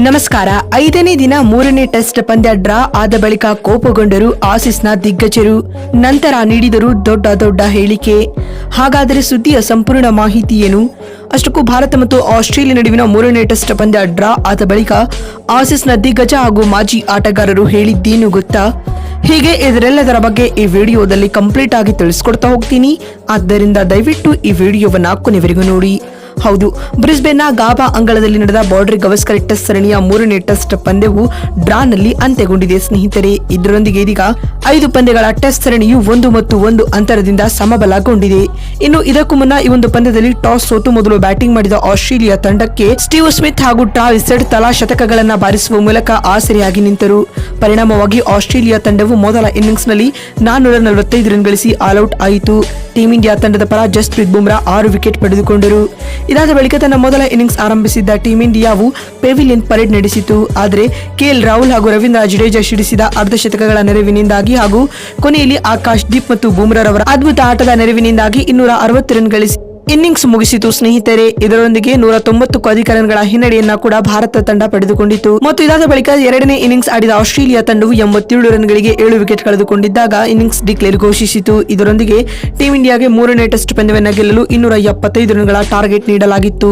ನಮಸ್ಕಾರ. 5ನೇ ದಿನ 3ನೇ ಟೆಸ್ಟ್ ಪಂದ್ಯ ಡ್ರಾ ಆದ ಬಳಿಕ ಕೋಪಗೊಂಡರು ಆಸೀಸ್ನ ದಿಗ್ಗಜರು. ನಂತರ ನೀಡಿದರು ದೊಡ್ಡ ಹೇಳಿಕೆ. ಹಾಗಾದರೆ ಸುದ್ದಿಯ ಸಂಪೂರ್ಣ ಮಾಹಿತಿ ಏನು? ಅಷ್ಟಕ್ಕೂ ಭಾರತ ಮತ್ತು ಆಸ್ಟ್ರೇಲಿಯಾ ನಡುವಿನ 3ನೇ ಟೆಸ್ಟ್ ಪಂದ್ಯ ಡ್ರಾ ಆದ ಬಳಿಕ ಆಸೀಸ್ನ ದಿಗ್ಗಜ ಹಾಗೂ ಮಾಜಿ ಆಟಗಾರರು ಹೇಳಿದ್ದೇನು ಗೊತ್ತಾ? ಹೀಗೆ ಇದರೆಲ್ಲದರ ಬಗ್ಗೆ ಈ ವಿಡಿಯೋದಲ್ಲಿ ಕಂಪ್ಲೀಟ್ ಆಗಿ ತಿಳಿಸ್ಕೊಡ್ತಾ ಹೋಗ್ತೀನಿ. ಆದ್ದರಿಂದ ದಯವಿಟ್ಟು ಈ ವಿಡಿಯೋವನ್ನ ಕೊನೆವರೆಗೂ ನೋಡಿ. ಹೌದು, ಬ್ರಿಸ್ಬೇನ್ನ ಗಾಬಾ ಅಂಗಳದಲ್ಲಿ ನಡೆದ ಬಾರ್ಡರ್ ಗವಸ್ಕರ್ ಟೆಸ್ಟ್ ಸರಣಿಯ 3ನೇ ಟೆಸ್ಟ್ ಪಂದ್ಯವು ಡ್ರಾನಲ್ಲಿ ಅಂತ್ಯಗೊಂಡಿದೆ ಸ್ನೇಹಿತರೆ. ಇದರೊಂದಿಗೆ ಇದೀಗ 5 ಪಂದ್ಯಗಳ ಟೆಸ್ಟ್ ಸರಣಿಯು 1-1 ಅಂತರದಿಂದ ಸಮಬಲಗೊಂಡಿದೆ. ಇನ್ನು ಇದಕ್ಕೂ ಮುನ್ನ ಈ ಒಂದು ಪಂದ್ಯದಲ್ಲಿ ಟಾಸ್ ಸೋತು ಮೊದಲು ಬ್ಯಾಟಿಂಗ್ ಮಾಡಿದ ಆಸ್ಟ್ರೇಲಿಯಾ ತಂಡಕ್ಕೆ ಸ್ಟೀವ್ ಸ್ಮಿತ್ ಹಾಗೂ ಟ್ರಾವಿಸ್ ಹೆಡ್ ತಲಾ ಶತಕಗಳನ್ನು ಬಾರಿಸುವ ಮೂಲಕ ಆಸರೆಯಾಗಿ ನಿಂತರು. ಪರಿಣಾಮವಾಗಿ ಆಸ್ಟ್ರೇಲಿಯಾ ತಂಡವು ಮೊದಲ ಇನ್ನಿಂಗ್ಸ್ನಲ್ಲಿ 445 ರನ್ ಗಳಿಸಿ ಆಲ್ಔಟ್ ಆಯಿತು. ಟೀಂ ಇಂಡಿಯಾ ತಂಡದ ಪರ ಜಸ್ಪ್ರೀತ್ ಬುಮ್ರಾ 6 ವಿಕೆಟ್ ಪಡೆದುಕೊಂಡರು. ಇದಾದ ಬಳಿಕ ತನ್ನ ಮೊದಲ ಇನ್ನಿಂಗ್ಸ್ ಆರಂಭಿಸಿದ್ದ ಟೀಂ ಇಂಡಿಯಾವು ಪೆವಿಲಿಯನ್ ಪರೇಡ್ ನಡೆಸಿತು. ಆದರೆ ಕೆಎಲ್ ರಾಹುಲ್ ಹಾಗೂ ರವೀಂದ್ರ ಜಡೇಜಾ ಸಿಡಿಸಿದ ಅರ್ಧಶತಕಗಳ ನೆರವಿನಿಂದಾಗಿ ಹಾಗೂ ಕೊನೆಯಲ್ಲಿ ಆಕಾಶ್ ದೀಪ್ ಮತ್ತು ಬುಮ್ರಾರವರ ಅದ್ಭುತ ಆಟದ ನೆರವಿನಿಂದಾಗಿ 260 ರನ್ ಗಳಿಸಿ ಇನ್ನಿಂಗ್ಸ್ ಮುಗಿಸಿತು ಸ್ನೇಹಿತರೆ. ಇದರೊಂದಿಗೆ 190ಕ್ಕೂ ಅಧಿಕ ರನ್ಗಳ ಹಿನ್ನಡೆಯನ್ನ ಕೂಡ ಭಾರತ ತಂಡ ಪಡೆದುಕೊಂಡಿತು. ಮತ್ತು ಇದಾದ ಬಳಿಕ 2ನೇ ಇನ್ನಿಂಗ್ಸ್ ಆಡಿದ ಆಸ್ಟ್ರೇಲಿಯಾ ತಂಡವು 87 ರನ್ಗಳಿಗೆ 7 ವಿಕೆಟ್ ಕಳೆದುಕೊಂಡಿದ್ದಾಗ ಇನ್ನಿಂಗ್ಸ್ ಡಿಕ್ಲೇರ್ ಘೋಷಿಸಿತು. ಇದರೊಂದಿಗೆ ಟೀಂ ಇಂಡಿಯಾಗೆ 3ನೇ ಟೆಸ್ಟ್ ಪಂದ್ಯವನ್ನು ಗೆಲ್ಲಲು 275 ರನ್ಗಳ ಟಾರ್ಗೆಟ್ ನೀಡಲಾಗಿತ್ತು.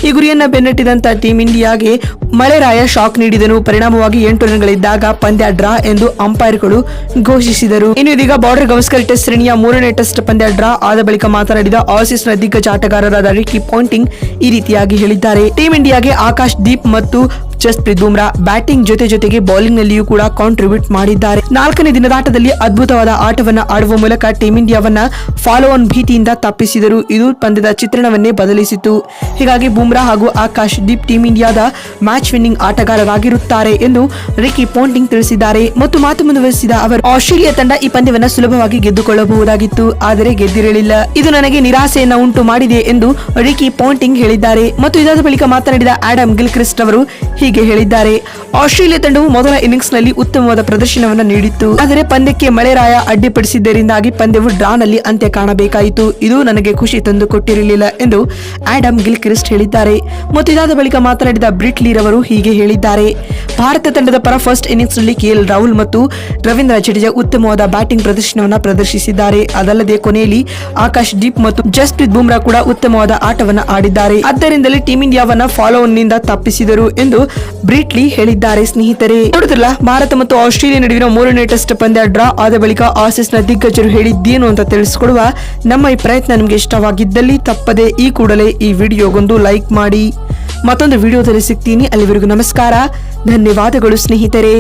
ಈ ಗುರಿಯನ್ನ ಬೆನ್ನಟ್ಟಿದಂತ ಟೀಂ ಇಂಡಿಯಾಗೆ ಮಳೆರಾಯ ಶಾಕ್ ನೀಡಿದನು. ಪರಿಣಾಮವಾಗಿ 8 ರನ್ಗಳಿದ್ದಾಗ ಪಂದ್ಯ ಡ್ರಾ ಎಂದು ಅಂಪೈರ್ಗಳು ಘೋಷಿಸಿದರು. ಇನ್ನು ಇದೀಗ ಬಾರ್ಡರ್ ಗವಸ್ಕರ್ ಟೆಸ್ಟ್ ಶ್ರೇಣಿಯ 3ನೇ ಟೆಸ್ಟ್ ಪಂದ್ಯ ಡ್ರಾ ಆದ ಬಳಿಕ ಮಾತನಾಡಿದ ಆಸೀಸ್ನ ದಿಗ್ಗಜ ಆಟಗಾರರಾದ ರಿಕಿ ಪಾಂಟಿಂಗ್ ಈ ರೀತಿಯಾಗಿ ಹೇಳಿದ್ದಾರೆ. ಟೀಂ ಇಂಡಿಯಾಗೆ ಆಕಾಶ್ ದೀಪ್ ಮತ್ತು ಜಸ್ಪ್ರೀತ್ ಬುಮ್ರಾ ಬ್ಯಾಟಿಂಗ್ ಜೊತೆಗೆ ಬೌಲಿಂಗ್ ನಲ್ಲಿಯೂ ಕೂಡ ಕಾಂಟ್ರಿಬ್ಯೂಟ್ ಮಾಡಿದ್ದಾರೆ. 4ನೇ ದಿನದಾಟದಲ್ಲಿ ಅದ್ಭುತವಾದ ಆಟವನ್ನ ಆಡುವ ಮೂಲಕ ಟೀಂ ಇಂಡಿಯಾವನ್ನ ಫಾಲೋ ಆನ್ ಭೀತಿಯಿಂದ ತಪ್ಪಿಸಿದರು. ಇದು ಪಂದ್ಯದ ಚಿತ್ರಣವನ್ನೇ ಬದಲಿಸಿತು. ಹೀಗಾಗಿ ಬುಮ್ರಾ ಹಾಗೂ ಆಕಾಶ್ ದೀಪ್ ಟೀಂ ಇಂಡಿಯಾದ ಮ್ಯಾಚ್ ವಿನ್ನಿಂಗ್ ಆಟಗಾರರಾಗಿರುತ್ತಾರೆ ಎಂದು ರಿಕಿ ಪಾಂಟಿಂಗ್ ತಿಳಿಸಿದ್ದಾರೆ. ಮತ್ತು ಮಾತು ಮುಂದುವರಿಸಿದ ಅವರು, ಆಸ್ಟ್ರೇಲಿಯಾ ತಂಡ ಈ ಪಂದ್ಯವನ್ನ ಸುಲಭವಾಗಿ ಗೆದ್ದುಕೊಳ್ಳಬಹುದಾಗಿತ್ತು, ಆದರೆ ಗೆದ್ದಿರಲಿಲ್ಲ. ಇದು ನನಗೆ ನಿರಾಸೆಯನ್ನ ಉಂಟು ಮಾಡಿದೆ ಎಂದು ರಿಕಿ ಪಾಂಟಿಂಗ್ ಹೇಳಿದ್ದಾರೆ. ಮತ್ತು ಇದಾದ ಬಳಿಕ ಮಾತನಾಡಿದ ಆಡಮ್ ಗಿಲ್ಕ್ರಿಸ್ಟ್ ಅವರು ಹೀಗೆ ಹೇಳಿದ್ದಾರೆ. ಆಸ್ಟ್ರೇಲಿಯಾ ತಂಡವು ಮೊದಲ ಇನ್ನಿಂಗ್ಸ್ ನಲ್ಲಿ ಉತ್ತಮವಾದ ಪ್ರದರ್ಶನವನ್ನು ನೀಡಿತ್ತು, ಆದರೆ ಪಂದ್ಯಕ್ಕೆ ಮಳೆರಾಯ ಅಡ್ಡಿಪಡಿಸಿದ್ದರಿಂದಾಗಿ ಪಂದ್ಯವು ಡ್ರಾನಲ್ಲಿ ಅಂತ್ಯ ಕಾಣಬೇಕಾಯಿತು. ಇದು ನನಗೆ ಖುಷಿ ತಂದು ಕೊಟ್ಟಿರಲಿಲ್ಲ ಎಂದು ಆಡಮ್ ಗಿಲ್ಕ್ರಿಸ್ಟ್ ಹೇಳಿದ್ದಾರೆ. ಮತ್ತು ಇದಾದ ಬಳಿಕ ಮಾತನಾಡಿದ ಬ್ರಿಟ್ಲಿ ರವರು ಹೀಗೆ ಹೇಳಿದ್ದಾರೆ. ಭಾರತ ತಂಡದ ಪರ ಫಸ್ಟ್ ಇನ್ನಿಂಗ್ಸ್ ನಲ್ಲಿ ಕೆಎಲ್ ರಾಹುಲ್ ಮತ್ತು ರವೀಂದ್ರ ಜಡೇಜಾ ಉತ್ತಮವಾದ ಬ್ಯಾಟಿಂಗ್ ಪ್ರದರ್ಶನವನ್ನು ಪ್ರದರ್ಶಿಸಿದ್ದಾರೆ. ಅದಲ್ಲದೆ ಕೊನೆಯಲ್ಲಿ ಆಕಾಶ್ ದೀಪ್ ಮತ್ತು ಜಸ್ಪ್ರೀತ್ ಬುಮ್ರಾ ಕೂಡ ಉತ್ತಮವಾದ ಆಟವನ್ನು ಆಡಿದ್ದಾರೆ. ಆದ್ದರಿಂದಲೇ ಟೀಂ ಇಂಡಿಯಾವನ್ನ ಫಾಲೋ ಆನ್ ನಿಂದ ತಪ್ಪಿಸಿದರು ಎಂದು ಬ್ರಿಟ್ಲಿ ಹೇಳಿದ್ದಾರೆ. ಸ್ನೇಹಿತರೆ, ನೋಡಿದ್ರಲ್ಲ, ಭಾರತ ಮತ್ತು ಆಸ್ಟ್ರೇಲಿಯಾ ನಡುವಿನ 3ನೇ ಟೆಸ್ಟ್ ಪಂದ್ಯ ಡ್ರಾ ಆದ ಬಳಿಕ ಆಸೀಸ್ನ ದಿಗ್ಗಜರು ಹೇಳಿದ್ದೇನು ಅಂತ ತಿಳಿಸಿಕೊಡುವ ನಮ್ಮ ಈ ಪ್ರಯತ್ನ ನಿಮಗೆ ಇಷ್ಟವಾಗಿದ್ದಲ್ಲಿ ತಪ್ಪದೆ ಈ ಕೂಡಲೇ ಈ ವಿಡಿಯೋಗೊಂದು ಲೈಕ್ ಮಾಡಿ. ಮತ್ತೊಂದು ವಿಡಿಯೋದಲ್ಲಿ ಸಿಗ್ತೀನಿ. ಅಲ್ಲಿವರೆಗೂ ನಮಸ್ಕಾರ, ಧನ್ಯವಾದಗಳು ಸ್ನೇಹಿತರೆ.